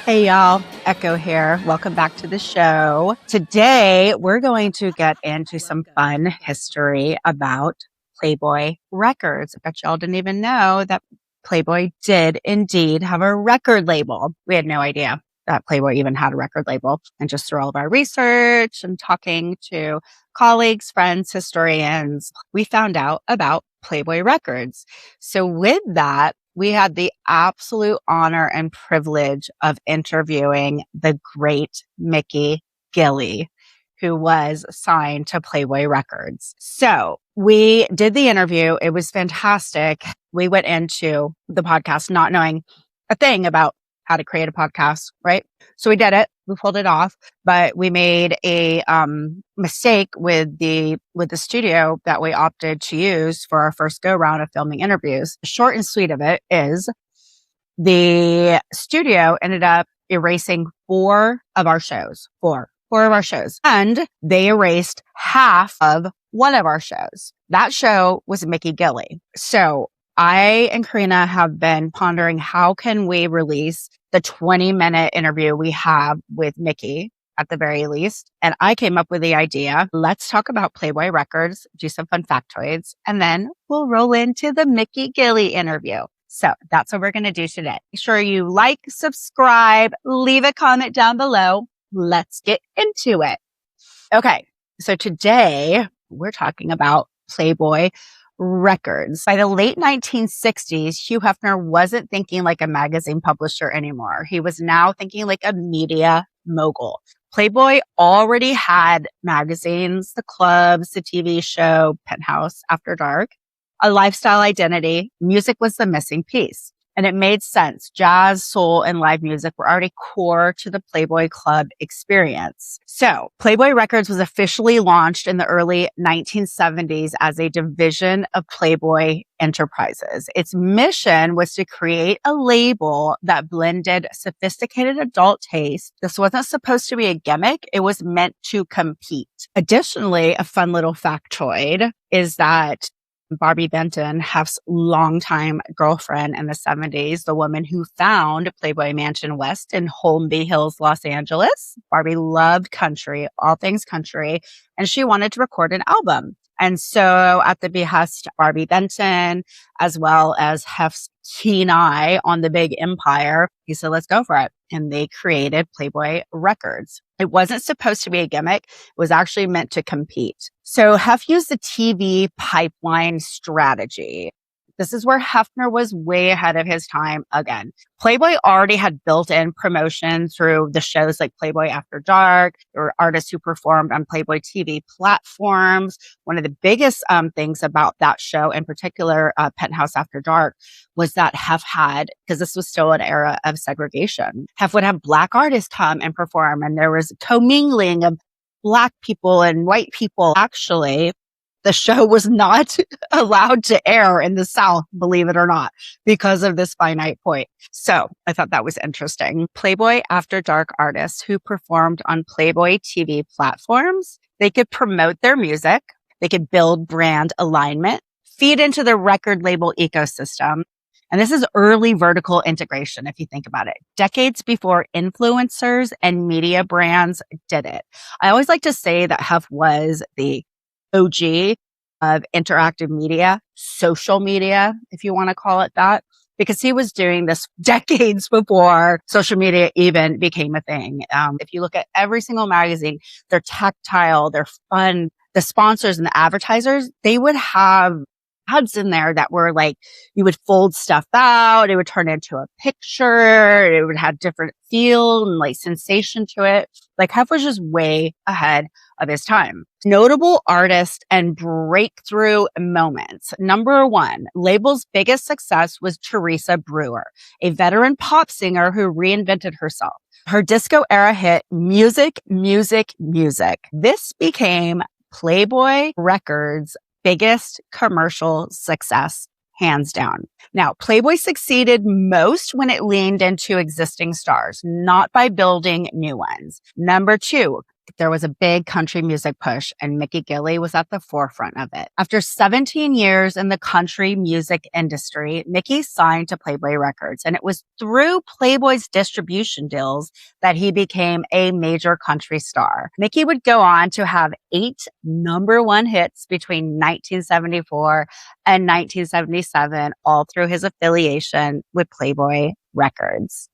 Hey y'all, Echo here. Welcome back to the show. Today, we're going to get into some fun history about Playboy Records. I bet y'all didn't even know that Playboy did indeed have a record label. We had no idea that Playboy even had a record label. And just through all of our research and talking to colleagues, friends, historians, we found out about Playboy Records. So with that, we had the absolute honor and privilege of interviewing the great Mickey Gilley, who was signed to Playboy Records. So we did the interview. It was fantastic. We went into the podcast not knowing a thing about how to create a podcast, right? So we did it. We pulled it off, but we made a mistake with the studio that we opted to use for our first go round of filming interviews. Short and sweet of it is the studio ended up erasing four of our shows, and they erased half of one of our shows. That show was Mickey Gilley. So I and Karina have been pondering how can we release the 20-minute interview we have with Mickey at the very least. And I came up with the idea, let's talk about Playboy Records, do some fun factoids, and then we'll roll into the Mickey Gilley interview. So that's what we're going to do today. Make sure you like, subscribe, leave a comment down below. Let's get into it. Okay. So today we're talking about Playboy Records. By the late 1960s, Hugh Hefner wasn't thinking like a magazine publisher anymore. He was now thinking like a media mogul. Playboy already had magazines, the clubs, the TV show, Penthouse, After Dark, a lifestyle identity. Music was the missing piece. And it made sense. Jazz, soul, and live music were already core to the Playboy Club experience. So Playboy Records was officially launched in the early 1970s as a division of Playboy Enterprises. Its mission was to create a label that blended sophisticated adult taste. This wasn't supposed to be a gimmick. It was meant to compete. Additionally, a fun little factoid is that Barbie Benton, Hef's longtime girlfriend in the 70s, the woman who found Playboy Mansion West in Holmby Hills, Los Angeles. Barbie loved country, all things country, and she wanted to record an album. And so at the behest of Barbie Benton, as well as Hef's keen eye on the big empire, he said, let's go for it. And they created Playboy Records. It wasn't supposed to be a gimmick. It was actually meant to compete. So Hef used the TV pipeline strategy. This is where Hefner was way ahead of his time again. Playboy already had built-in promotion through the shows like Playboy After Dark. There were artists who performed on Playboy TV platforms. One of the biggest things about that show, in particular, Penthouse After Dark, was that Hef had, because this was still an era of segregation, Hef would have Black artists come and perform, and there was commingling of Black people and white people. Actually, the show was not allowed to air in the South, believe it or not, because of this finite point. So I thought that was interesting. Playboy After Dark artists who performed on Playboy TV platforms, they could promote their music, they could build brand alignment, feed into the record label ecosystem. And this is early vertical integration, if you think about it. Decades before influencers and media brands did it. I always like to say that Hef was the OG of interactive media, social media, if you want to call it that, because he was doing this decades before social media even became a thing. If you look at every single magazine, they're tactile, they're fun. The sponsors and the advertisers, they would have ads in there that were like, you would fold stuff out, it would turn into a picture, it would have different feel and like sensation to it. Like Hef was just way ahead of his time. Notable artists and breakthrough moments. Number one, label's biggest success was Teresa Brewer, a veteran pop singer who reinvented herself. Her disco era hit Music, Music, Music. This became Playboy Records' biggest commercial success, hands down. Now, Playboy succeeded most when it leaned into existing stars, not by building new ones. Number two, there was a big country music push, and Mickey Gilley was at the forefront of it. After 17 years in the country music industry, Mickey signed to Playboy Records, and it was through Playboy's distribution deals that he became a major country star. Mickey would go on to have 8 number one hits between 1974 and 1977, all through his affiliation with Playboy Records.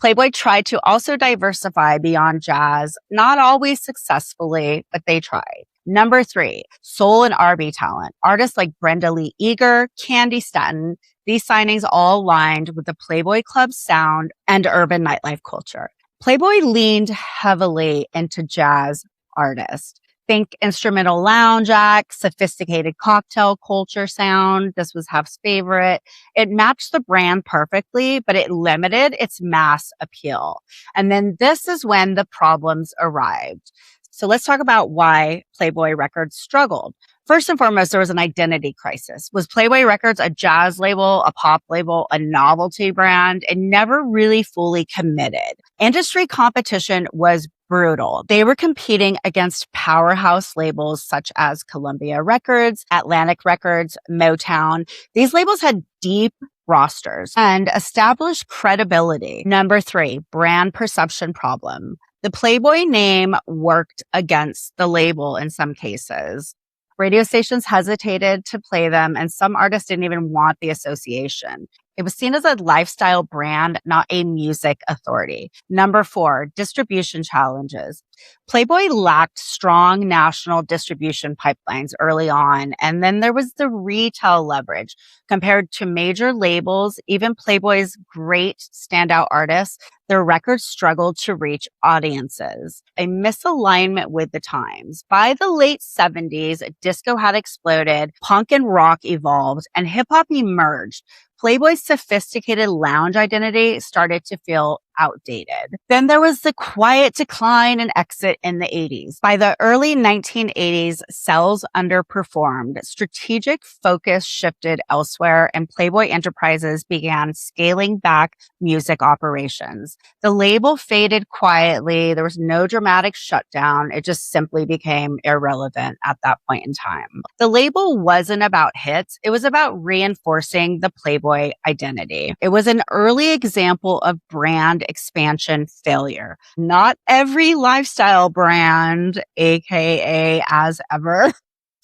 Playboy tried to also diversify beyond jazz, not always successfully, but they tried. Number 3, soul and R&B talent. Artists like Brenda Lee Eager, Candy Stanton, these signings all aligned with the Playboy Club sound and urban nightlife culture. Playboy leaned heavily into jazz artists. Think instrumental lounge acts, sophisticated cocktail culture sound. This was Hef's favorite. It matched the brand perfectly, but it limited its mass appeal. And then this is when the problems arrived. So let's talk about why Playboy Records struggled. First and foremost, there was an identity crisis. Was Playboy Records a jazz label, a pop label, a novelty brand? It never really fully committed. Industry competition was brutal. They were competing against powerhouse labels such as Columbia Records, Atlantic Records, Motown. These labels had deep rosters and established credibility. Number 3, brand perception problem. The Playboy name worked against the label in some cases. Radio stations hesitated to play them, and some artists didn't even want the association. It was seen as a lifestyle brand, not a music authority. Number 4, distribution challenges. Playboy lacked strong national distribution pipelines early on, and then there was the retail leverage. Compared to major labels, even Playboy's great standout artists, their records struggled to reach audiences. A misalignment with the times. By the late 70s, disco had exploded, punk and rock evolved, and hip-hop emerged. Playboy's sophisticated lounge identity started to feel outdated. Then there was the quiet decline and exit in the 80s. By the early 1980s, sales underperformed. Strategic focus shifted elsewhere, and Playboy Enterprises began scaling back music operations. The label faded quietly. There was no dramatic shutdown. It just simply became irrelevant at that point in time. The label wasn't about hits. It was about reinforcing the Playboy identity. It was an early example of brand expansion failure. Not every lifestyle brand, aka as ever,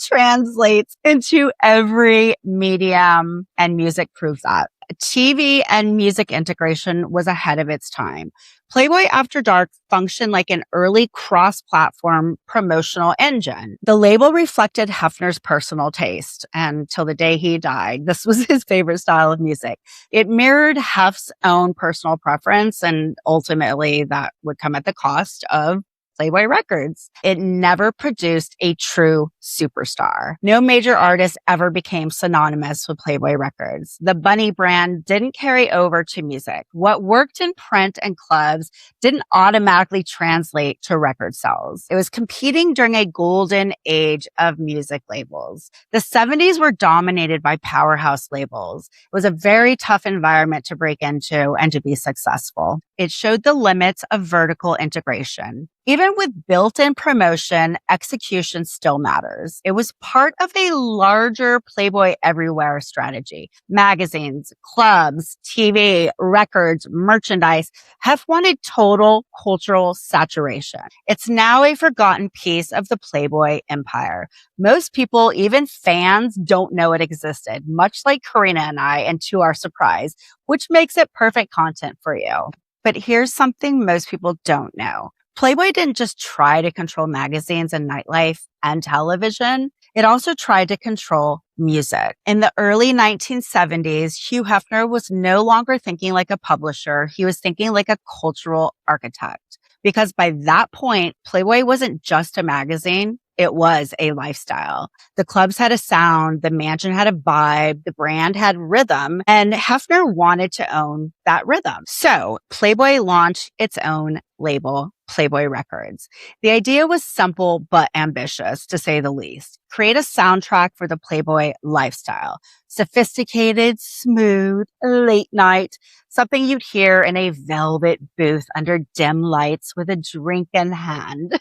translates into every medium, and music proves that. TV and music integration was ahead of its time. Playboy After Dark functioned like an early cross-platform promotional engine. The label reflected Hefner's personal taste, and till the day he died, this was his favorite style of music. It mirrored Hef's own personal preference, and ultimately that would come at the cost of Playboy Records. It never produced a true superstar. No major artist ever became synonymous with Playboy Records. The Bunny brand didn't carry over to music. What worked in print and clubs didn't automatically translate to record sales. It was competing during a golden age of music labels. The 70s were dominated by powerhouse labels. It was a very tough environment to break into and to be successful. It showed the limits of vertical integration. Even with built-in promotion, execution still matters. It was part of a larger Playboy Everywhere strategy. Magazines, clubs, TV, records, merchandise. Hef wanted total cultural saturation. It's now a forgotten piece of the Playboy empire. Most people, even fans, don't know it existed, much like Karina and I, and to our surprise, which makes it perfect content for you. But here's something most people don't know. Playboy didn't just try to control magazines and nightlife and television. It also tried to control music. In the early 1970s, Hugh Hefner was no longer thinking like a publisher. He was thinking like a cultural architect. Because by that point, Playboy wasn't just a magazine. It was a lifestyle. The clubs had a sound, the mansion had a vibe, the brand had rhythm, and Hefner wanted to own that rhythm. So Playboy launched its own label, Playboy Records. The idea was simple but ambitious, to say the least. Create a soundtrack for the Playboy lifestyle. Sophisticated, smooth, late night, something you'd hear in a velvet booth under dim lights with a drink in hand.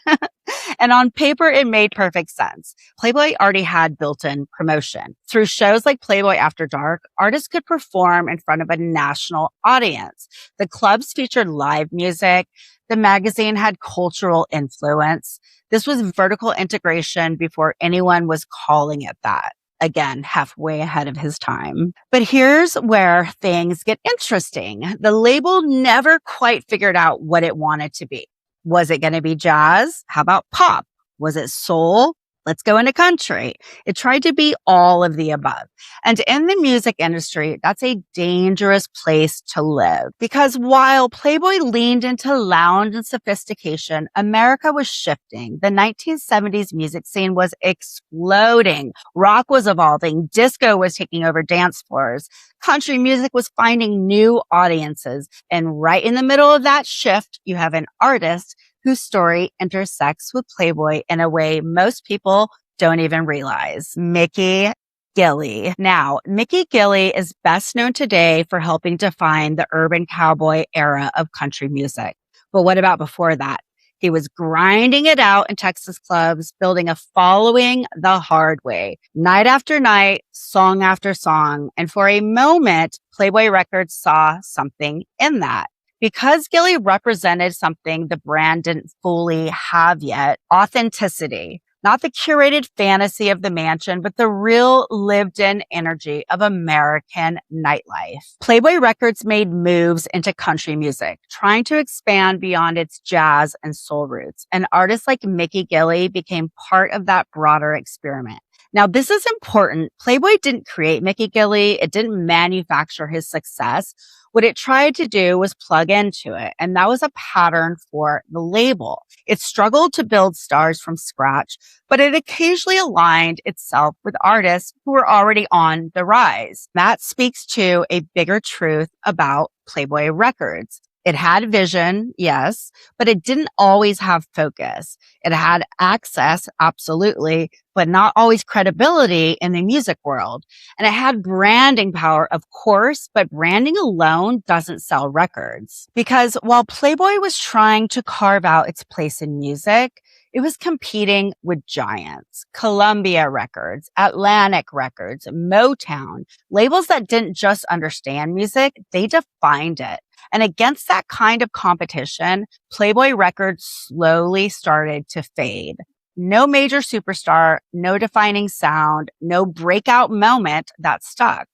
And on paper, it made perfect sense. Playboy already had built-in promotion. Through shows like Playboy After Dark, artists could perform in front of a national audience. The clubs featured live music. The magazine had cultural influence. This was vertical integration before anyone was calling it that. Again, halfway ahead of his time. But here's where things get interesting. The label never quite figured out what it wanted to be. Was it going to be jazz? How about pop? Was it soul? Let's go into country. It tried to be all of the above. And in the music industry, that's a dangerous place to live. Because while Playboy leaned into lounge and sophistication, America was shifting. The 1970s music scene was exploding. Rock was evolving. Disco was taking over dance floors. Country music was finding new audiences. And right in the middle of that shift, you have an artist whose story intersects with Playboy in a way most people don't even realize. Mickey Gilley. Now, Mickey Gilley is best known today for helping define the Urban Cowboy era of country music. But what about before that? He was grinding it out in Texas clubs, building a following the hard way, night after night, song after song. And for a moment, Playboy Records saw something in that. Because Gilley represented something the brand didn't fully have yet, authenticity. Not the curated fantasy of the mansion, but the real lived-in energy of American nightlife. Playboy Records made moves into country music, trying to expand beyond its jazz and soul roots. And artists like Mickey Gilley became part of that broader experiment. Now, this is important. Playboy didn't create Mickey Gilley. It didn't manufacture his success. What it tried to do was plug into it, and that was a pattern for the label. It struggled to build stars from scratch, but it occasionally aligned itself with artists who were already on the rise. That speaks to a bigger truth about Playboy Records. It had vision, yes, but it didn't always have focus. It had access, absolutely, but not always credibility in the music world. And it had branding power, of course, but branding alone doesn't sell records. Because while Playboy was trying to carve out its place in music, it was competing with giants, Columbia Records, Atlantic Records, Motown, labels that didn't just understand music, they defined it. And against that kind of competition, Playboy Records slowly started to fade. No major superstar, no defining sound, no breakout moment that stuck.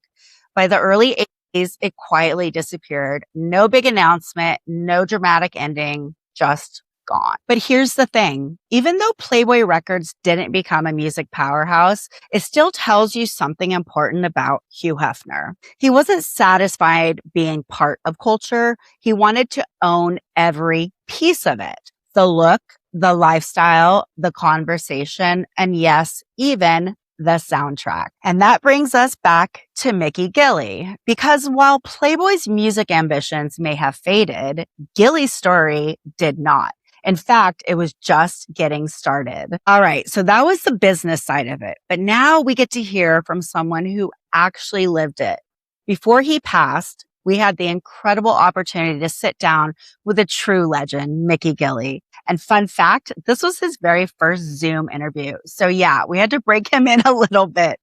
By the early 80s, it quietly disappeared. No big announcement, no dramatic ending, just gone. But here's the thing. Even though Playboy Records didn't become a music powerhouse, it still tells you something important about Hugh Hefner. He wasn't satisfied being part of culture. He wanted to own every piece of it. The look, the lifestyle, the conversation, and yes, even the soundtrack. And that brings us back to Mickey Gilley. Because while Playboy's music ambitions may have faded, Gilley's story did not. In fact, it was just getting started. All right, so that was the business side of it. But now we get to hear from someone who actually lived it. Before he passed, we had the incredible opportunity to sit down with a true legend, Mickey Gilley. And fun fact, this was his very first Zoom interview. So yeah, we had to break him in a little bit.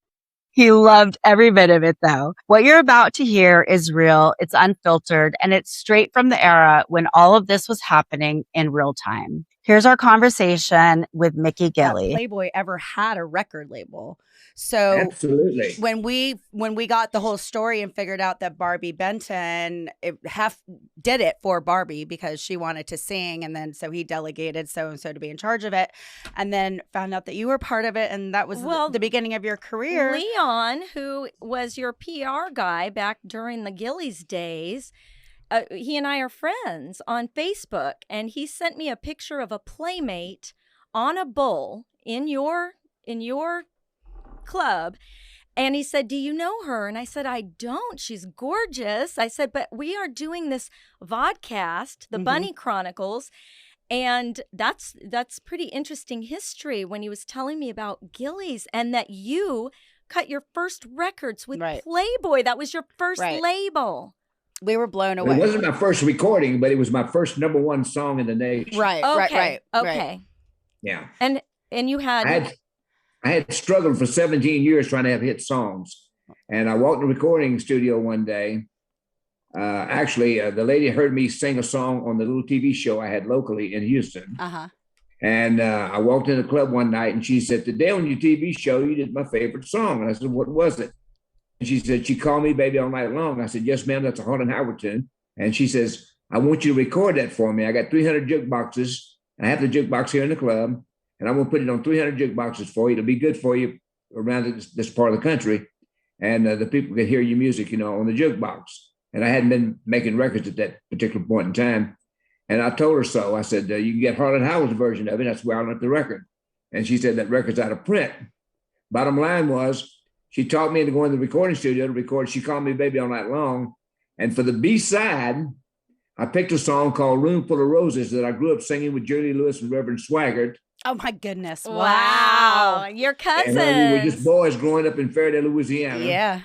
He loved every bit of it, though. What you're about to hear is real, it's unfiltered, and it's straight from the era when all of this was happening in real time. Here's our conversation with Mickey Gilley. Playboy ever had a record label. So absolutely, when we got the whole story and figured out that Barbie Benton did it for Barbie because she wanted to sing, and then so he delegated so and so to be in charge of it, and then found out that you were part of it, and that was the beginning of your career. Leon, who was your PR guy back during the Gilley's days, he and I are friends on Facebook, and he sent me a picture of a Playmate on a bull in your club, and he said, "Do you know her?" And I said, "I don't. She's gorgeous." I said, "But we are doing this vodcast, the Bunny Chronicles, And that's pretty interesting history when he was telling me about Gilley's, and that you cut your first records with Playboy. That was your first label. We were blown away. Well, it wasn't my first recording, but it was my first #1 song in the nation. Right. Okay. Yeah. And you had I had struggled for 17 years trying to have hit songs. And I walked in the recording studio one day. Actually, the lady heard me sing a song on the little TV show I had locally in Houston. And I walked in the club one night and she said, "Today on your TV show, you did my favorite song." And I said, "What was it?" And she said, "She called me baby all night long." I said, "Yes, ma'am, that's a Harlan Howard tune." And she says, "I want you to record that for me. I got 300 jukeboxes. I have the jukebox here in the club. And I'm going to put it on 300 jukeboxes for you. It'll be good for you around this part of the country. And the people can hear your music, on the jukebox." And I hadn't been making records at that particular point in time. And I told her so. I said, "You can get Harlan Howard's version of it. That's where I learned the record." And she said, "That record's out of print." Bottom line was, she taught me into going to the recording studio to record She Called Me Baby All Night Long. And for the B-side, I picked a song called Room Full of Roses that I grew up singing with Jerry Lewis and Reverend Swaggart. Oh, my goodness. Wow. Your cousins. And we were just boys growing up in Faraday, Louisiana. Yeah.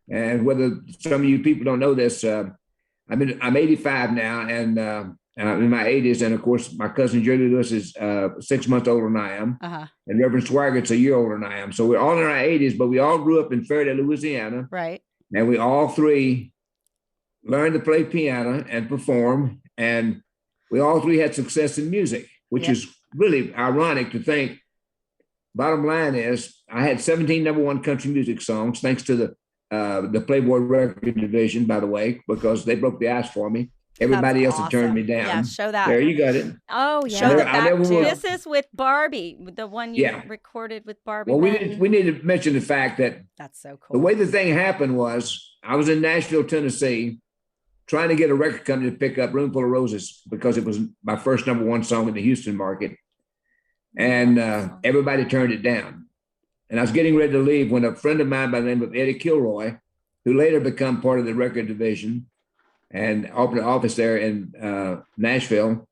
And whether some of you people don't know this, I'm 85 now, and I'm in my 80s. And of course, my cousin Jerry Lewis is 6 months older than I am. And Reverend Swaggart's a year older than I am. So we're all in our 80s, but we all grew up in Faraday, Louisiana. Right. And we all three learned to play piano and perform. And we all three had success in music, which is really ironic to think. Bottom line is, I had 17 #1 country music songs, thanks to the Playboy Record division, by the way, because they broke the ice for me. Everybody else had turned me down. Yeah, show that. There you got it. Oh, yeah. Show the back too. This is with Barbie, the one you recorded with Barbie. Well, we need to mention the fact that that's so cool. The way the thing happened was, I was in Nashville, Tennessee, trying to get a record company to pick up Room Full of Roses because it was my first #1 song in the Houston market. And everybody turned it down. And I was getting ready to leave when a friend of mine by the name of Eddie Kilroy, who later became part of the record division and opened an office there in Nashville,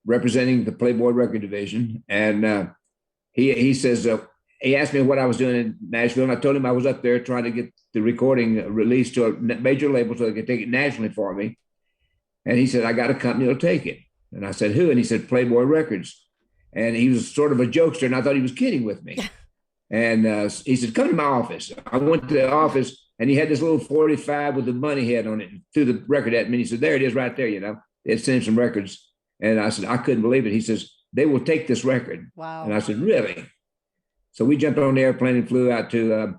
representing the Playboy Record division. And he says, he asked me what I was doing in Nashville. And I told him I was up there trying to get the recording released to a major label so they could take it nationally for me. And he said, "I got a company that'll take it." And I said, "Who?" And he said, "Playboy Records." And he was sort of a jokester, and I thought he was kidding with me. And he said, "Come to my office." I went to the office, and he had this little 45 with the money head on it, and threw the record at me. And he said, "There it is right there, They'd sent him some records." And I said, I couldn't believe it. He says, "They will take this record." Wow. And I said, "Really?" So we jumped on the airplane and flew out to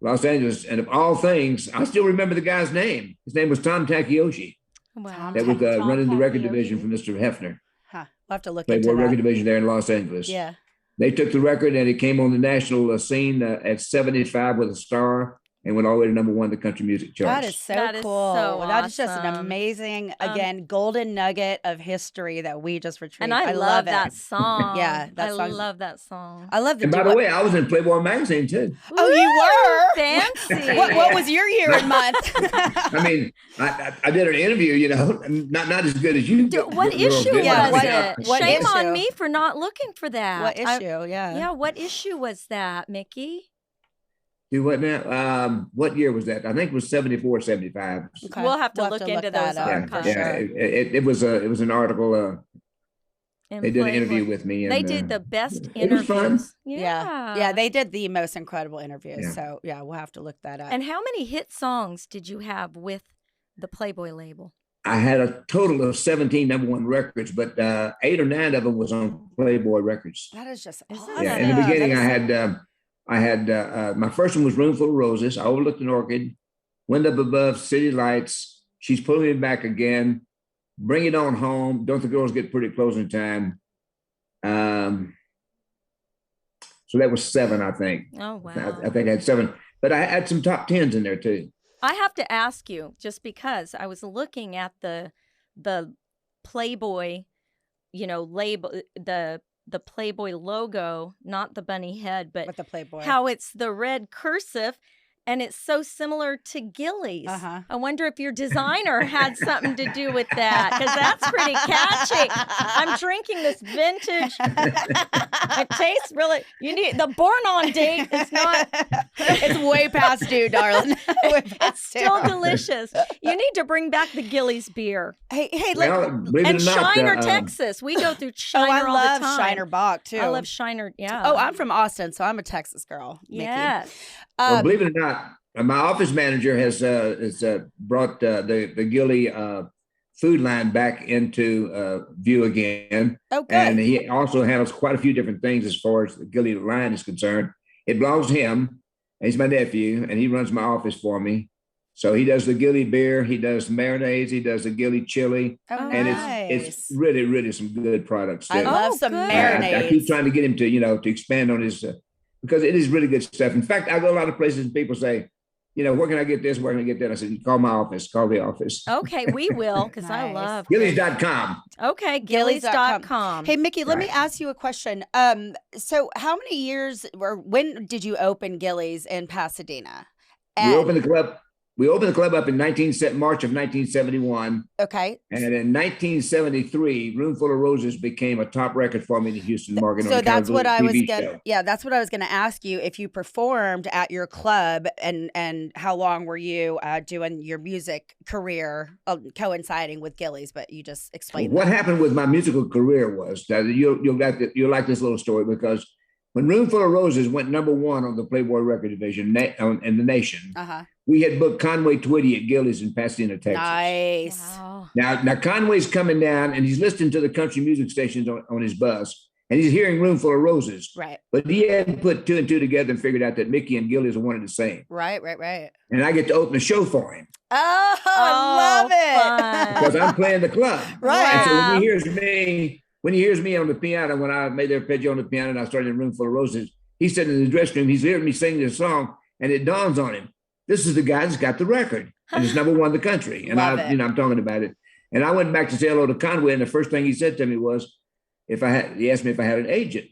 Los Angeles. And of all things, I still remember the guy's name. His name was Tom Takayoshi. Wow. That was running the record division for Mr. Hefner. We'll have to look Playboy into that. Record division there in Los Angeles. Yeah. They took the record and it came on the national scene at 75 with a star and went all the way to #1 in the country music charts. That is so cool. That is just an amazing, again, golden nugget of history that we just retrieved. And I love that song. Yeah, I love that song. I love the. And by the way, I was in Playboy magazine too. Oh, you were? Fancy. What was your year and month? I mean, I did an interview, not as good as you. What issue was it? What Shame issue? on me for not looking for that. What issue? Yeah, what issue was that, Mickey? Do what now? What year was that? I think it was 74, 75. Okay. We'll have to look into those archives. Yeah, it was an article. They did an interview with me. And, they did the best interviews. It was fun. Yeah, they did the most incredible interviews. Yeah. So yeah, we'll have to look that up. And how many hit songs did you have with the Playboy label? I had a total of 17 #1 records, but 8 or 9 of them was on Playboy Records. That is just awesome. Yeah, in the beginning, I had my first one was Room Full of Roses. I Overlooked an Orchid, Wind Up Above, City Lights, She's Pulling Me Back Again, Bring It On Home, Don't the Girls Get Pretty Close in Time. So that was 7, I think. Oh, wow. I think I had 7, but I had some top 10s in there too. I have to ask you, just because I was looking at the Playboy, label, the Playboy logo, not the bunny head, but the Playboy, how it's the red cursive. and it's so similar to Gilley's. Uh-huh. I wonder if your designer had something to do with that, because that's pretty catchy. I'm drinking this vintage. It tastes really. You need the born on date. It's not. It's way past due, darling. It's still delicious. You need to bring back the Gilley's beer. Hey, Well, believe it and or not, Shiner, Texas. We go through Shiner I all love the time. Shiner Bach too. I love Shiner. Yeah. Oh, I'm from Austin, so I'm a Texas girl. Mickey. Yes. well, believe it or not, my office manager has brought the Gilley food line back into view again. Oh, good. And he also handles quite a few different things as far as the Gilley line is concerned. It belongs to him. He's my nephew, and he runs my office for me. So he does the Gilley beer, he does the marinades, he does the Gilley chili, Oh, and nice. it's really, really some good products. I that- love Oh, some good. marinades. I keep trying to get him to expand on his because it is really good stuff. In fact, I go a lot of places and people say, where can I get this? Where can I get that? I said, call my office, call the office. Okay, we will, because I Nice. love. Gillies.com. Okay, Gillies.com. Gillies.com. Hey, Mickey, let me Right. ask you a question. So how many years or when did you open Gilley's in Pasadena? We opened the club. We opened the club up in March of 1971. Okay. And in 1973, Roomful of Roses became a top record for me in the Houston market. on So account that's of what the I was TV gonna. show. Yeah, that's what I was gonna ask you. If you performed at your club, and how long were you doing your music career coinciding with Gilley's? But you just explained. What that. happened with my musical career was that you'll like this little story, because when Roomful of Roses went #1 on the Playboy record division in the nation, we had booked Conway Twitty at Gilley's in Pasadena, Texas. Nice. Wow. Now Conway's coming down and he's listening to the country music stations on his bus, and he's hearing Roomful of Roses. Right. But he hadn't put two and two together and figured out that Mickey and Gilley's are one and the same. Right. And I get to open a show for him Oh, I love it. fun. because I'm playing the club. Right. And so Wow. when he hears me on the piano, when I made the arpeggio on the piano and I started in Roomful of Roses, he's sitting in the dressing room, he's hearing me sing this song, and it dawns on him. This is the guy that's got the record, and it's #1 in the country. And Love I'm talking about it. And I went back to say hello to Conway, and the first thing he said to me was, he asked me if I had an agent.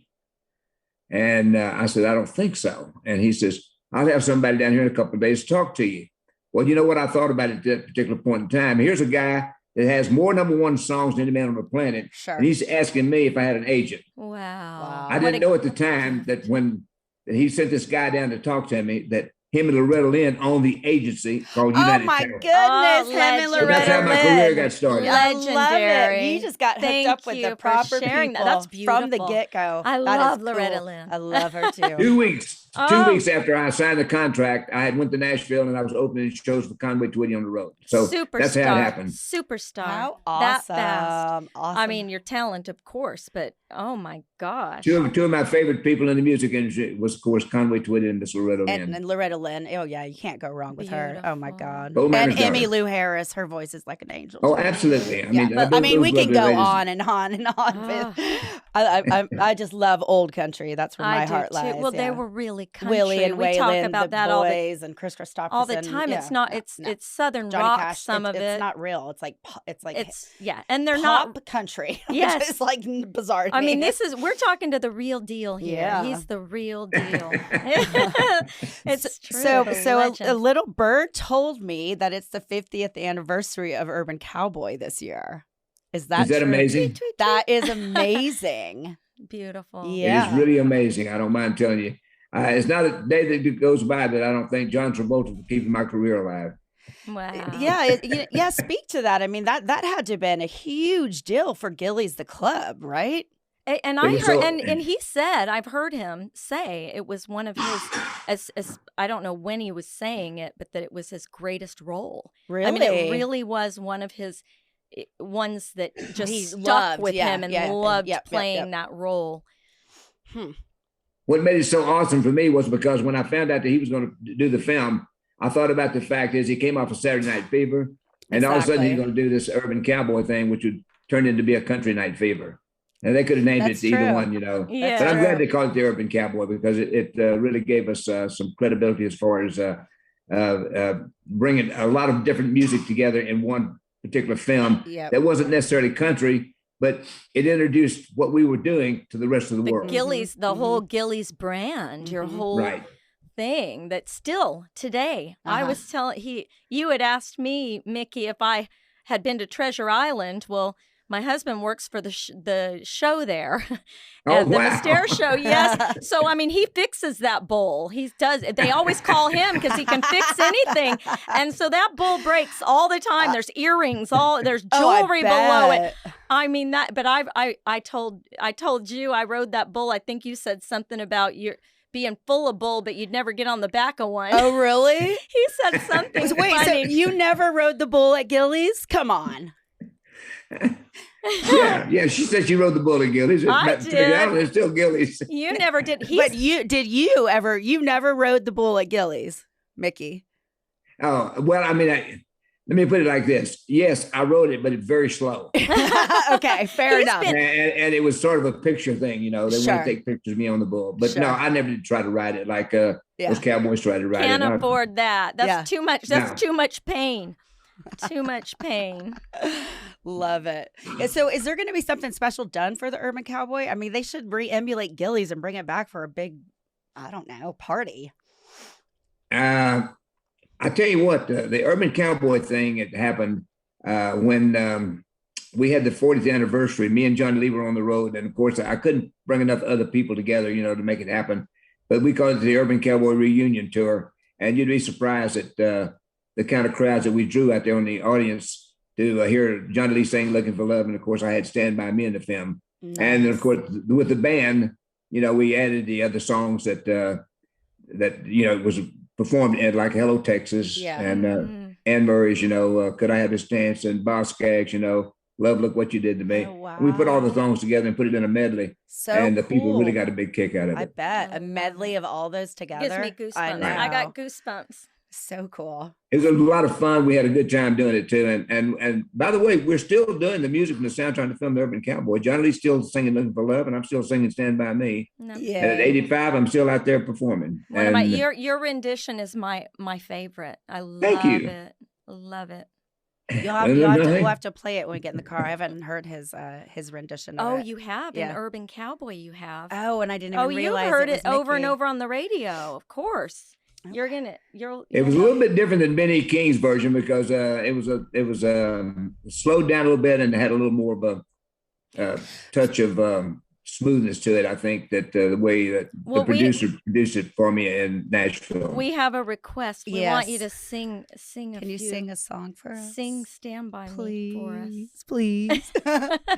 And I said, I don't think so. And he says, I'll have somebody down here in a couple of days to talk to you. Well, you know what I thought about at that particular point in time? Here's a guy that has more #1 songs than any man on the planet. Sure. And he's asking me if I had an agent. Wow. I didn't know at the time that when he sent this guy down to talk to me, that him and Loretta Lynn owned the agency called Oh United my Talent. goodness, Oh, him and legend. So that's how Loretta my career Lynn. got started. I love Legendary. it. You just got hooked Thank up with you the for proper sharing people that. That's from the beautiful. get-go. I That love is Loretta cool. Lynn. I love her too. 2 weeks. Oh. 2 weeks after I signed the contract, I had went to Nashville and I was opening shows for Conway Twitty on the road. So Superstar. that's how it happened. Superstar. How That awesome. fast. Awesome. I mean, your talent, of course, but oh my gosh. Two of my favorite people in the music industry was, of course, Conway Twitty and Miss Loretta Lynn. and Loretta Lynn. Oh yeah, you can't go wrong with her. Oh my Beautiful. God. Gold And Miner's Emmy daughter. Lou Harris, her voice is like an angel. Oh, absolutely. I mean, we can those go lovely ladies. on and on and on. I just love old country. That's where I my do heart too. lies. Well, they yeah. were really country. Willie and we Waylon, talk about the that boys, and Chris Christopherson. all the time. Yeah. It's not. It's No. it's Southern Johnny rock. Cash. Some of it's it. not real. It's like It's yeah, and they're pop not. country. Yes. Which is like bizarre. To I mean, me. we're talking to the real deal here. Yeah. He's the real deal. It's true. So the a legend. little bird told me that it's the 50th anniversary of Urban Cowboy this year. Is that Is that true? amazing? That is amazing. Beautiful. Yeah. It is really amazing. I don't mind telling you. It's not a day that goes by that I don't thank John Travolta for keeping my career alive. Wow. Yeah. Speak to that. I mean, that had to have been a huge deal for Gilley's the club, right? And It I was heard, so- and he said, I've heard him say it was one of his, as I don't know when he was saying it, but that it was his greatest role. Really? I mean, it really was one of his ones that just He stuck loved, with yeah, him and yeah, and loved yep, playing yep. that role. What made it so awesome for me was because when I found out that he was going to do the film, I thought about the fact is he came off of Saturday Night Fever, and all of a sudden Exactly. he's going to do this Urban Cowboy thing, which would turn into be a Country Night Fever. And they could have named That's it either true. one, you know. Yeah. But I'm true. glad they called it the Urban Cowboy because it really gave us some credibility as far as bringing a lot of different music together in one particular film Yep. that wasn't necessarily country, but it introduced what we were doing to the rest of the The world. Gilley's, the Mhm. whole Gilley's brand, your Mhm. whole Right. thing that still today, I was telling you had asked me, Mickey, if I had been to Treasure Island. Well, my husband works for the show there, and the Mystere show. Yes, so I mean, he fixes that bowl. He does. They always call him because he can fix anything, and so that bowl breaks all the time. There's earrings, there's jewelry below it. I mean that. But I told you I rode that bull. I think you said something about your being full of bull, but you'd never get on the back of one. Oh, really? He said something. Wait, funny. so you never rode the bull at Gilley's? Come on. Yeah. She said she rode the bull at Gilley's. I did. It's still Gilley's. You never did. But you never rode the bull at Gilley's, Mickey? Oh, well, I mean, let me put it like this. Yes, I rode it, but it's very slow. Okay, fair enough. And it was sort of a picture thing, They want to take pictures of me on the bull. But no, I never did try to ride it like those cowboys try to ride it. Can't afford that. That's too much. That's too much pain. Too much pain. Love it. So is there going to be something special done for the Urban Cowboy? I mean, they should re-emulate Gilley's and bring it back for a big, I don't know, party. I tell you what, the Urban Cowboy thing, it happened when we had the 40th anniversary. Me and Johnny Lee were on the road. And of course, I couldn't bring enough other people together, to make it happen. But we called it the Urban Cowboy Reunion Tour. And you'd be surprised at the kind of crowds that we drew out there in the audience to hear Johnny Lee sing "Looking for Love." And of course, I had "Stand By Me" in the film. Nice. And then, of course, with the band, we added the other songs that was performed at, like "Hello Texas" and Anne Murray's, "Could I Have This Dance," and Boss Skaggs, "Love, Look What You Did to Me." Oh, wow. And we put all the songs together and put it in a medley. And the people really got a big kick out of it. I bet. A medley of all those together. Gives me goosebumps. I got goosebumps. So cool. It was a lot of fun. We had a good time doing it too. And by the way, we're still doing the music from the soundtrack to the film The Urban Cowboy. Johnny Lee's still singing "Looking for Love," and I'm still singing "Stand By Me." No. Yeah. And at 85, I'm still out there performing. Your rendition is my favorite. I love it. Love it. We'll have to play it when we get in the car. I haven't heard his rendition of it. You have? In Urban Cowboy you have. Oh, and I didn't even realize you heard it over and over on the radio, of course. It was a little bit different than Benny King's version because it was slowed down a little bit and had a little more of a touch of smoothness to it. I think that the way that the producer produced it for me in Nashville. We have a request. We want you to sing a few. Can you sing a song for us? Sing "Stand By Me" for us. Please.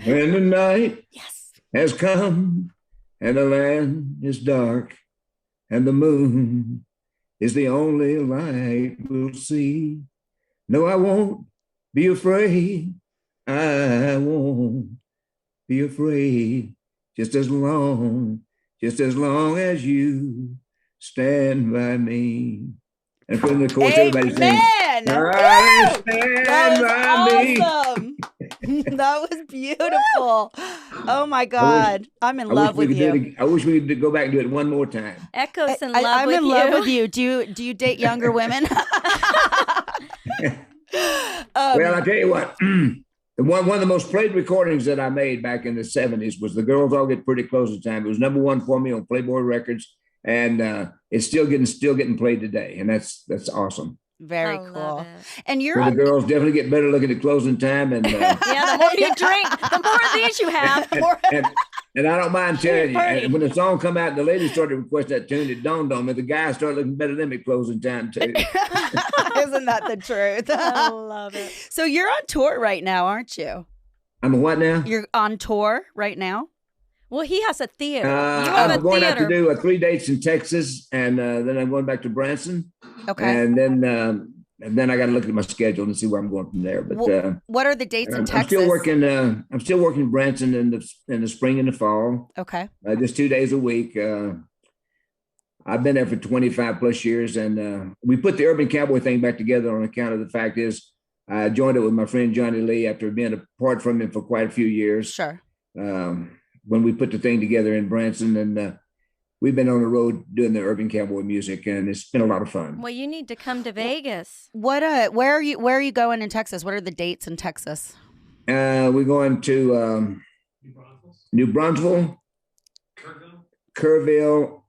When the night has come and the land is dark and the moon is the only light we'll see. No, I won't be afraid. I won't be afraid. Just as long as you stand by me. And from the chorus, everybody sings. Stand by me. That was beautiful. Oh my God. I'm in love with you. I wish we could go back and do it one more time. Echo's in love with you. I'm in love with you. Do you date younger women? Well, I tell you what, one of the most played recordings that I made back in the 70s was "The Girls All Get Pretty Close to Time." It was #1 for me on Playboy Records, and it's still getting played today, and that's awesome. Very cool. And the girls definitely get better looking at closing time, and the more you drink, the more of these you have. And I don't mind telling you, and when the song come out, and the ladies started to request that tune. It dawned on me the guys started looking better than me at closing time too. Isn't that the truth? I love it. So you're on tour right now, aren't you? I'm a what now? You're on tour right now. Well, he has a theater. I'm going out to do 3 dates in Texas, and then I'm going back to Branson. Okay. And then I got to look at my schedule and see where I'm going from there. But what are the dates in Texas? I'm still working in Branson in the spring and the fall. Okay. Just 2 days a week. I've been there for 25 plus years, and we put the Urban Cowboy thing back together on account of the fact is I joined it with my friend Johnny Lee after being apart from him for quite a few years. Sure. When we put the thing together in Branson, and we've been on the road doing the Urban Cowboy music, and it's been a lot of fun. Well, you need to come to Vegas. Where are you going in Texas? What are the dates in Texas? We're going to New Brunswick, Kerrville,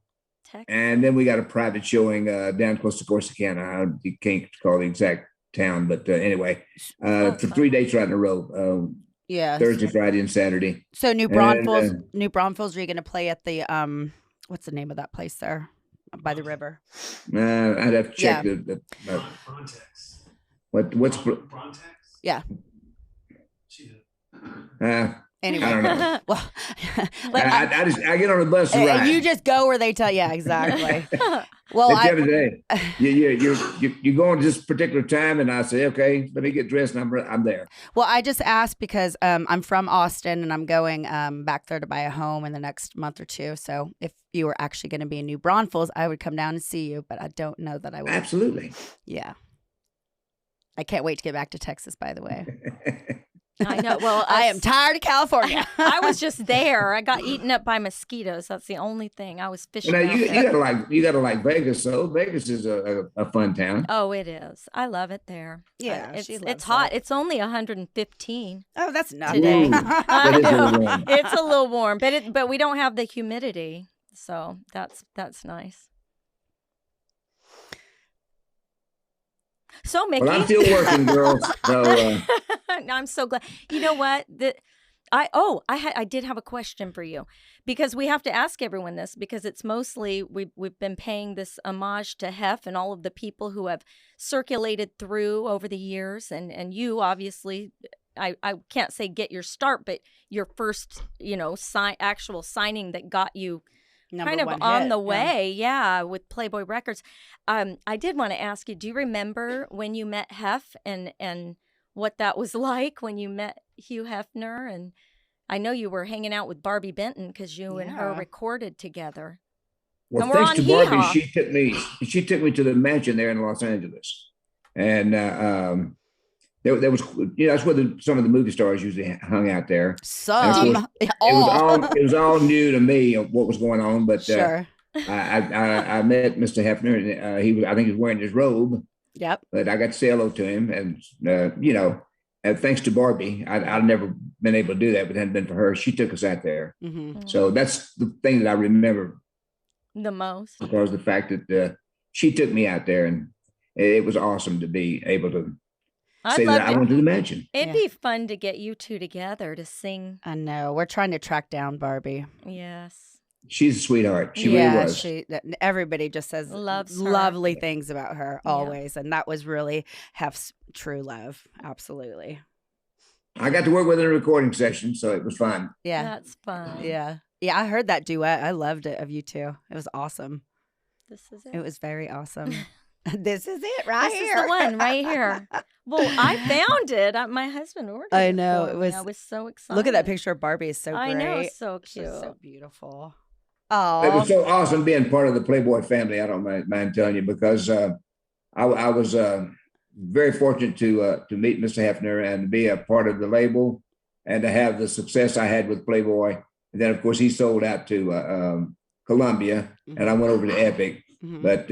Texas. And then we got a private showing down close to Corsicana. You can't call the exact town, but anyway, for 3 days right in a row. Yeah. Thursday, Friday, and Saturday. So New Braunfels, are you going to play at the what's the name of that place there by the river? I'd have to check the Frontex. what's Frontex? Yeah. Anyway, I don't know. Well, I get on the bus and ride. you just go where they tell you. Yeah, exactly. Well, you go on this particular time, and I say, okay, let me get dressed, and I'm there. Well, I just asked because I'm from Austin, and I'm going back there to buy a home in the next month or two. So if you were actually going to be in New Braunfels, I would come down and see you, but I don't know that I would. Absolutely. Yeah. I can't wait to get back to Texas, by the way. I know. Well, I am tired of California. I was just there. I got eaten up by mosquitoes. That's the only thing. I was fishing. Now, you gotta like Vegas. So Vegas is a fun town. Oh, it is. I love it there. Yeah, it's hot. It's only 115. Oh, that's nothing. Today. Ooh, I that is a know. little warm. It's a little warm, but we don't have the humidity, so that's nice. So, Mickey, Well, I'm still working, girls. So, I'm so glad. You know what? I did have a question for you, because we have to ask everyone this, because it's mostly we've been paying this homage to Hef and all of the people who have circulated through over the years, and you obviously, I can't say get your start, but your first actual signing that got you kind of on the way, with Playboy Records. I did want to ask you, do you remember when you met Hef and what that was like when you met Hugh Hefner? And I know you were hanging out with Barbie Benton because you and her recorded together. well, And we're thanks to on Barbie, Hee-Haw. she took me to the mansion there in Los Angeles, and there was that's where some of the movie stars usually hung out there. It was all new to me of what was going on, but sure. I met Mr. Hefner, and I think he was wearing his robe. Yep. But I got to say hello to him, and thanks to Barbie, I'd never been able to do that, but it hadn't been for her. She took us out there. Mm-hmm. So that's the thing that I remember the most, because the fact that she took me out there, and it was awesome to be able to say that I went to the mansion. It'd be fun to get you two together to sing. I know. We're trying to track down Barbie. Yes. She's a sweetheart. She really was. Everybody just says lovely things about her always. And that was really Hef's true love. Absolutely. I got to work with her in a recording session, so it was fun. Yeah. That's fun. Yeah. Yeah, I heard that duet. I loved it of you two. It was awesome. This is it. It was very awesome. This is it right this here. This is the one right here. Well, I found it. My husband ordered it. I know. For me. I was so excited. Look at that picture of Barbie. It's so great. I know. It's so cute. She's so beautiful. Oh, it was so awesome being part of the Playboy family. I don't mind telling you, because I was very fortunate to meet Mr. Hefner and be a part of the label and to have the success I had with Playboy. And then, of course, he sold out to Columbia, and I went over to Epic. Mm-hmm. But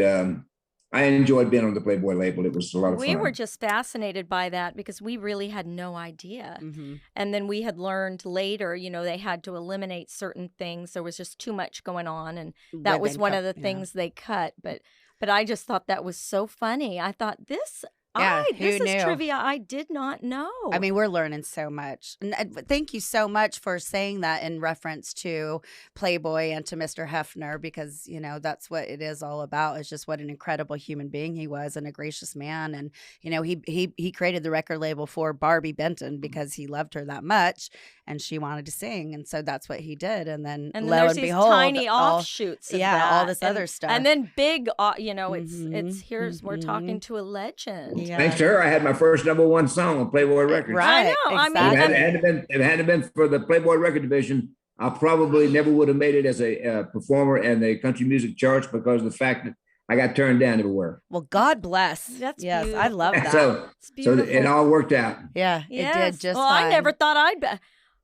I enjoyed being on the Playboy label. It was a lot of fun. We were just fascinated by that because we really had no idea. Mm-hmm. And then we had learned later, they had to eliminate certain things. There was just too much going on. And that was one of the things they cut. But I just thought that was so funny. I thought this is trivia I did not know. I mean, we're learning so much. And thank you so much for saying that in reference to Playboy and to Mr. Hefner, because, that's what it is all about, is just what an incredible human being he was and a gracious man. And, he created the record label for Barbie Benton because he loved her that much and she wanted to sing. And so that's what he did. And then lo and behold, tiny offshoots of that. All this other stuff. And then big, we're talking to a legend. Yeah. Thanks to her, I had my first #1 song on Playboy Records. Right. I know. Exactly. If it hadn't been for the Playboy record division, I probably never would have made it as a performer in the country music charts, because of the fact that I got turned down everywhere. Well, God bless. That's yes, beautiful. I love that. So it all worked out. Yeah, yes. It did just fine. fine.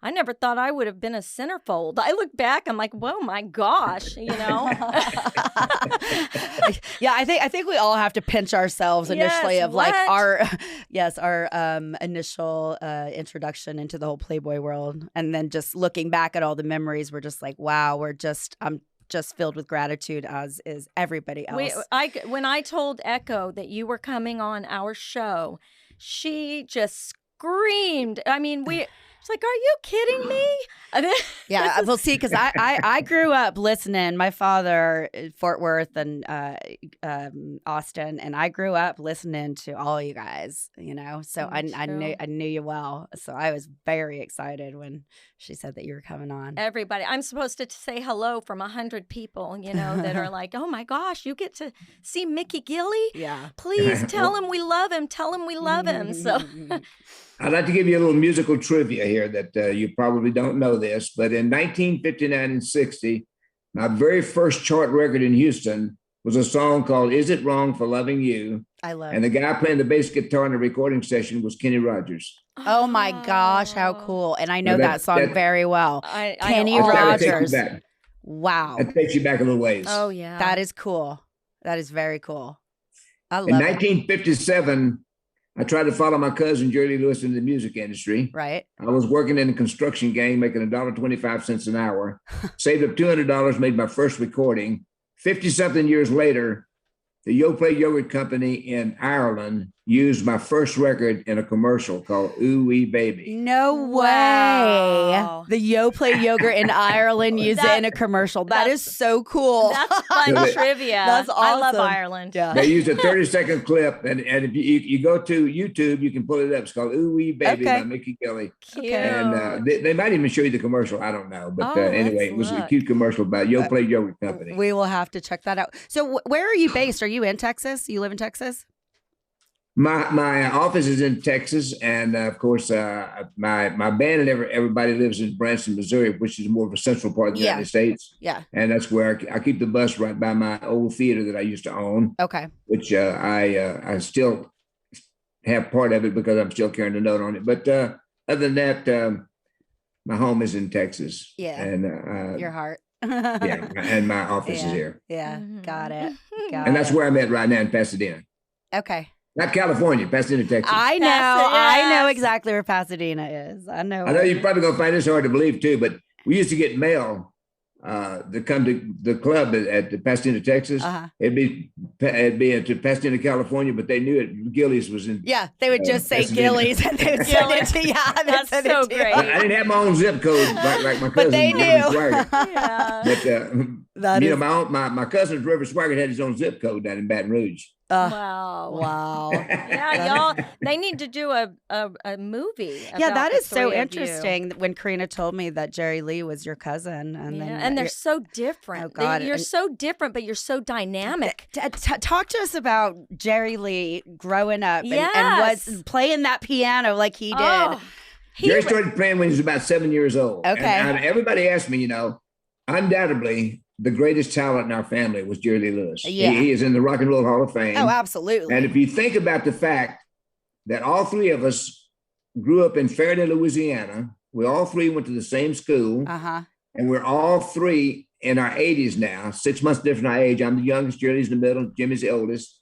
I never thought I would have been a centerfold. I look back, I'm like, whoa, my gosh, Yeah, I think we all have to pinch ourselves initially like our initial introduction into the whole Playboy world, and then just looking back at all the memories, we're just like, wow, just filled with gratitude, as is everybody else. When I told Echo that you were coming on our show, she just screamed. I mean, she's like, "Are you kidding me?" Yeah, we'll see, because I grew up listening. My father, Fort Worth and Austin, and I grew up listening to all you guys. So I knew you well. So I was very excited when she said that you were coming on. Everybody, I'm supposed to say hello from 100 people, that are like, "Oh my gosh, you get to see Mickey Gilley? Yeah, please tell him we love him. Tell him we love him." So. I'd like to give you a little musical trivia here that you probably don't know this, but in 1959 and 60, my very first chart record in Houston was a song called "Is It Wrong for Loving You?" I love And the guy playing the bass guitar in the recording session was Kenny Rogers. Oh my gosh, how cool. And I know that song very well. Kenny I Rogers. Wow. That takes you back a little ways. Oh, yeah. That is cool. That is very cool. I love In it. 1957, I tried to follow my cousin, Jerry Lewis, into the music industry. Right. I was working in a construction gang, making $1.25 an hour, saved up $200, made my first recording. 50-something years later, the Yo Play Yogurt Company in Ireland used my first record in a commercial called Ooh Wee Baby. No way. Wow. The Yo Play Yogurt in Ireland used it in a commercial. That is so cool. That's fun trivia. That's awesome. I love Ireland. Yeah. They used a 30-second clip, and if you go to YouTube, you can pull it up. It's called Ooh Wee Baby by Mickey Gilley. Cute. And they might even show you the commercial. I don't know. But anyway, it was a cute commercial about Yo Play Yogurt Company. We will have to check that out. So where are you based? Are you in Texas? You live in Texas? My office is in Texas, and of course, my band and everybody lives in Branson, Missouri, which is more of a central part of the United States. Yeah, and that's where I keep the bus right by my old theater that I used to own. Okay, which I still have part of it because I'm still carrying the note on it. But other than that, my home is in Texas. Yeah, and your heart. Yeah, and my office is here. Yeah, got it. And that's where I'm at right now in Pasadena. Okay. Not California, Pasadena, Texas. I know exactly where Pasadena is. I know you're probably going to find this hard to believe too, but we used to get mail that come to the club at the Pasadena, Texas. It'd be to Pasadena, California, but they knew it. Gilley's was in. Yeah, they would just say Pasadena. Gilley's, and they would send it to you. That's so great. I didn't have my own zip code like my cousin. But they knew. But my cousin River Swagger had his own zip code down in Baton Rouge. Wow. Yeah, y'all, they need to do a movie. Yeah, about that the is so three of interesting when Karina told me that Jerry Lee was your cousin. And they're so different. Oh, God. You're so different, but you're so dynamic. Talk to us about Jerry Lee growing up and was playing that piano like he did. Jerry started playing when he was about 7 years old. Okay. And everybody asked me, undoubtedly, the greatest talent in our family was Jerry Lee Lewis. Yeah. He is in the Rock and Roll Hall of Fame. Oh, absolutely. And if you think about the fact that all three of us grew up in Faraday, Louisiana, we all three went to the same school, and we're all three in our 80s now, 6 months different in our age. I'm the youngest, Jerry's in the middle, Jimmy's the oldest.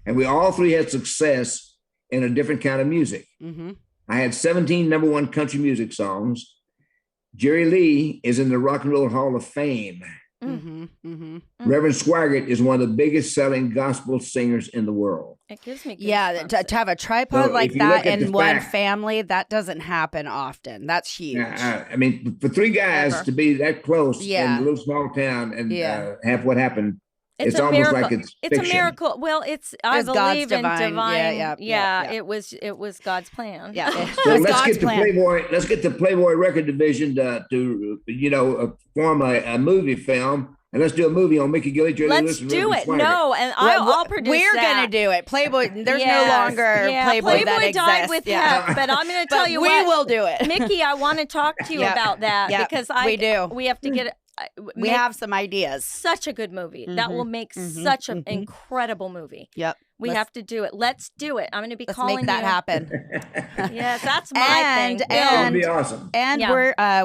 And we all three had success in a different kind of music. Mm-hmm. I had 17 number one country music songs. Jerry Lee is in the Rock and Roll Hall of Fame. Mm-hmm, mm-hmm. Reverend Swaggart is one of the biggest selling gospel singers in the world. It gives me to have a tripod like that in one family, that doesn't happen often. That's huge. I mean, for three guys to be that close in a little small town and have what happened, it's almost miracle. like it's a fiction. miracle. Well, I believe in divine. Yeah. It was God's plan. Yeah. So let's get the Playboy record division to form a movie film, and let's do a movie on Mickey Gilley. Let's do it. No, and I'll produce. We're gonna do it. Playboy. There's no longer Playboy that exists. Died with Hef, but I'm gonna tell you what. We will do it, Mickey. I want to talk to you about that because we do. We have to get. We have some ideas. Such a good movie. That will make such an incredible movie. Yep. We have to do it. Let's do it. I'm going to be calling you. Let's make that happen. Yes, that's my thing. That would be awesome. And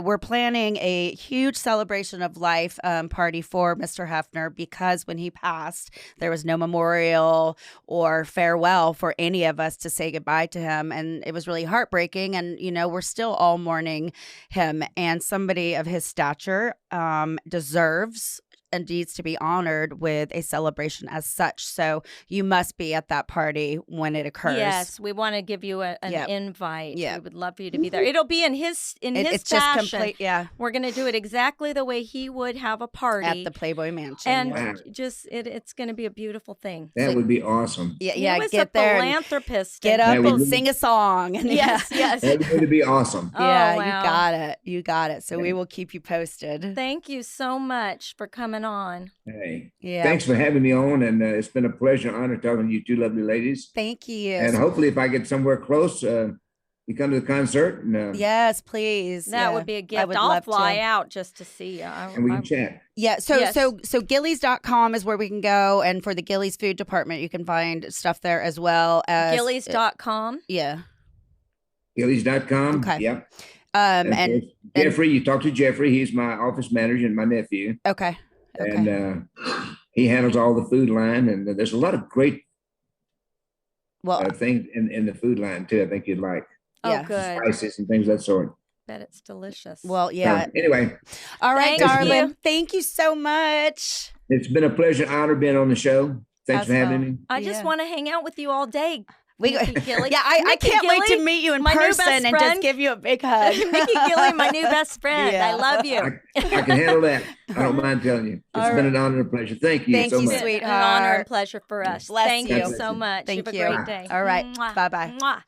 we're planning a huge celebration of life party for Mr. Hefner because when he passed, there was no memorial or farewell for any of us to say goodbye to him. And it was really heartbreaking. And, we're still all mourning him. And somebody of his stature deserves and needs to be honored with a celebration as such. So you must be at that party when it occurs. Yes, we want to give you an invite. Yeah. We would love for you to be there. It'll be in his It's fashion. just complete. Yeah, We're going to do it exactly the way he would have a party at the Playboy Mansion. and Wow. just it's going to be a beautiful thing. That would be awesome. yeah, He was get a there, and philanthropist. get and up Yeah, and we- sing a song. And Yes, yes. That would be awesome. Oh, yeah, wow. you got it. So we Yeah. will keep you posted. Thank you so much for coming on. Hey, Yeah, thanks for having me on, and it's been a pleasure, honor talking to you two lovely ladies. thank you. And hopefully, if I get somewhere close, you come to the concert, and Yes, please. That Yeah, would be a I gift. would I'll love fly to. out just to see you. we can chat. Yeah, so Yes. so Gillies.com is where we can go, and for the Gillies food department, you can find stuff there as well as Gillies.com. Yeah. Gillies.com. Okay. Yep. And And Jeffrey, you talk to Jeffrey. He's my office manager and my nephew. okay. And he handles all the food line. And there's a lot of great Well, things in the food line, too. I think you'd like Yeah. Oh, good. spices and things of that sort. Bet it's delicious. well, yeah. Anyway, All right, Thank darling. you. Thank you so much. it's been a pleasure, honor being on the show. Thanks As for having well. me. I just Yeah. want to hang out with you all day. We Mickey Gilley. Yeah, I Mickey can't wait to Gilley, meet you in my new best person and just friend. give you a big hug. Mickey Gilley, my new best friend. Yeah. I love you. I can handle that. I don't mind telling you. It's All been an honor and a pleasure. Thank you Thank so you, much. sweet- An honor Sweetheart. and pleasure for us. Bless Thank you. you so much. Thank Have a you. great day. All right. Mwah. Bye-bye. Mwah.